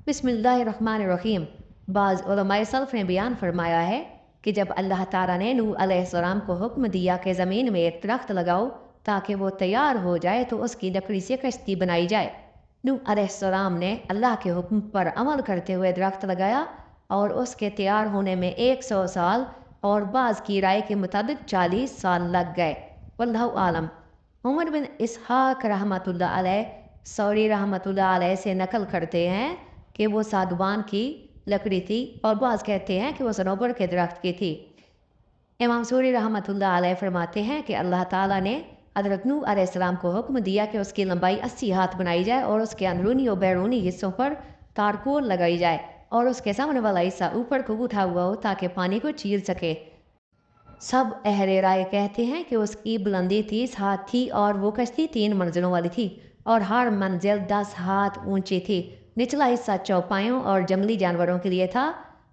बिस्मिल्लाहिर्रहमानिर्रहीम। बाज़ उलमाए सल्फ़ ने बयान फरमाया है कि जब अल्लाह ताला ने नूह अलैहिस्सलाम को हुक्म दिया कि ज़मीन में एक दरख्त लगाओ ताकि वो तैयार हो जाए तो उसकी लकड़ी से कश्ती बनाई जाए। नूह अलैहिस्सलाम ने अल्लाह के हुक्म पर अमल करते हुए दरख्त लगाया और उसके तैयार होने में 100 साल और बाज़ की राय के मुताबिक 40 साल लग गए। वल्लाहु आलम। उमर बिन इसहाक रहमतुल्लाह अलैह सौरी रहमतुल्लाह अलैह से नकल करते हैं कि वो सागवान की लकड़ी थी और बाज़ कहते हैं कि वो सनोबर के दरख्त की थी। इमाम सूरी रहमतुल्लाह अलैह फरमाते हैं कि अल्लाह ताला ने हज़रत नूह अलैहिस्सलाम को हुक्म दिया कि उसकी लंबाई 80 हाथ बनाई जाए और उसके अंदरूनी और बैरूनी हिस्सों पर तारकोल लगाई जाए और उसके सामने वाला हिस्सा ऊपर को उठा हुआ हो ताकि पानी को चीर सके। सब अहले राय कहते हैं कि उसकी बुलंदी 30 हाथ थी और वो कश्ती 3 मंजिलों वाली थी और हर मंजिल 10 हाथ ऊंची थी। निचला हिस्सा चौपायों और जंगली जानवरों के लिए था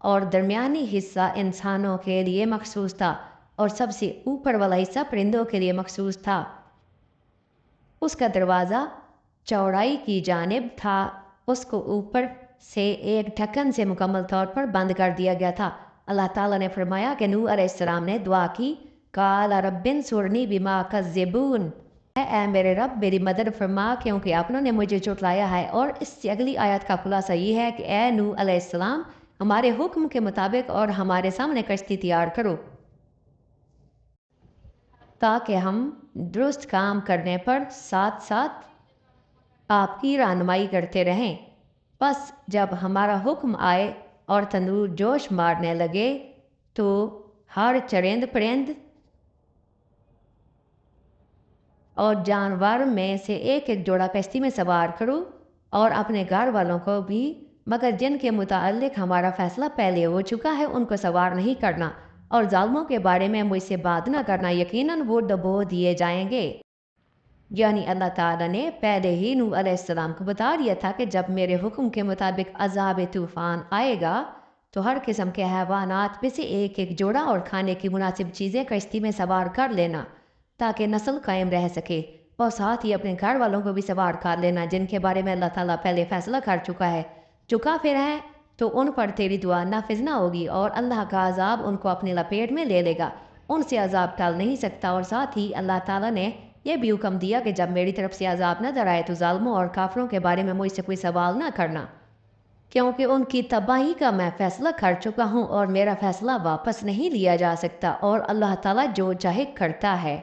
और दरमियानी हिस्सा इंसानों के लिए मखसूस था और सबसे ऊपर वाला हिस्सा परिंदों के लिए मखसूस था। उसका दरवाज़ा चौड़ाई की जानिब था। उसको ऊपर से एक ढक्कन से मुकम्मल तौर पर बंद कर दिया गया था। अल्लाह ताला ने फरमाया कि नूह अलैहिस्सलाम ने दुआ की, काला रब्बिन सुरनी बिमा कज़्ज़िबून, ऐ मेरे रब मेरी मदद फरमा क्योंकि आपनों ने मुझे झुटलाया है। और इससे अगली आयत का खुलासा ये है कि ऐ नूह अलैहिस्सलाम हमारे हुक्म के मुताबिक और हमारे सामने कश्ती तैयार करो ताकि हम दुरुस्त काम करने पर साथ साथ आपकी रहनुमाई करते रहें। बस जब हमारा हुक्म आए और तंदूर जोश मारने लगे तो हर चरिंद परिंद और जानवर में से एक एक जोड़ा कश्ती में सवार करो और अपने घर वालों को भी, मगर जिनके मुताल्लिक हमारा फैसला पहले हो चुका है उनको सवार नहीं करना और जालिमों के बारे में मुझसे बात न करना, यकीनन वो डबो दिए जाएंगे। यानी अल्लाह ताला ने पहले ही नूह अलैहिस्सलाम को बता दिया था कि जब मेरे हुक्म के मुताबिक अज़ाब तूफ़ान आएगा तो हर किस्म के हैवानात में से एक एक जोड़ा और खाने की मुनासिब चीज़ें कश्ती में सवार कर लेना ताकि नस्ल कायम रह सके और साथ ही अपने घर वालों को भी सवार कर लेना जिनके बारे में अल्लाह ताला पहले फैसला कर चुका है। जो काफिर हैं तो उन पर तेरी दुआ नाफिज ना होगी और अल्लाह का अजाब उनको अपने लपेट में ले लेगा, उनसे अजाब टाल नहीं सकता। और साथ ही अल्लाह ताला ने यह भी हुक्म दिया कि जब मेरी तरफ से अजाब नजर आए तो जालिमों और काफिरों के बारे में मुझसे कोई सवाल ना करना क्योंकि उनकी तबाही का मैं फैसला कर चुका हूँ और मेरा फैसला वापस नहीं लिया जा सकता और अल्लाह ताला जो चाहे करता है।